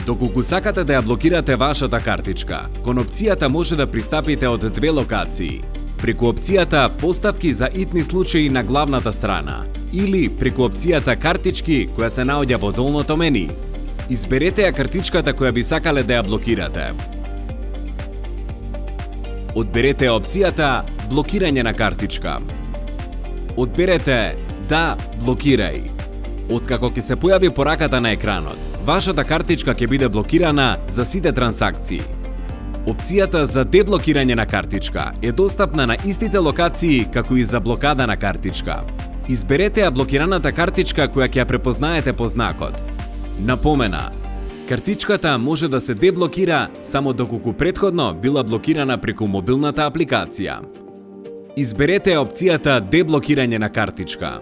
Доколку сакате да ја блокирате вашата картичка, кон опцијата може да пристапите од две локации. Преку опцијата поставки за итни случаи на главната страна или преку опцијата картички која се наоѓа во долното мени. Изберете ја картичката која би сакале да ја блокирате. Одберете опцијата блокирање на картичка. Одберете да блокирај. Откако ќе се појави пораката на екранот, вашата картичка ќе биде блокирана за сите трансакции. Опцијата за деблокирање на картичка е достапна на истите локации како и за блокада на картичка. Изберете ја блокираната картичка која ќе ја препознаете по знакот. Напомена, картичката може да се деблокира само доколку претходно била блокирана преку мобилната апликација. Изберете опцијата деблокирање на картичка.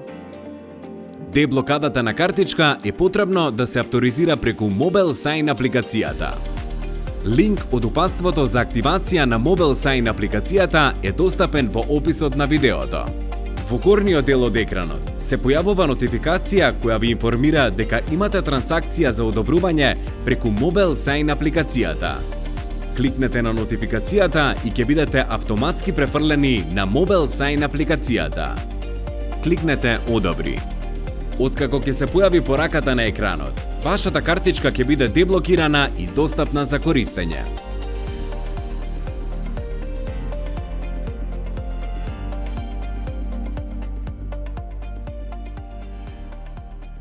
Деблокадата на картичка е потребно да се авторизира преку Mobile Sign апликацијата. Линк од упатството за активација на Mobile Sign апликацијата е достапен во описот на видеото. Во горниот дел од екранот се појавува нотификација која ви информира дека имате трансакција за одобрување преку Mobile Sign апликацијата. Кликнете на нотификацијата и ќе бидете автоматски префрлени на Mobile Sign апликацијата. Кликнете Одобри. Откако ќе се појави пораката на екранот, вашата картичка ќе биде деблокирана и достапна за користење.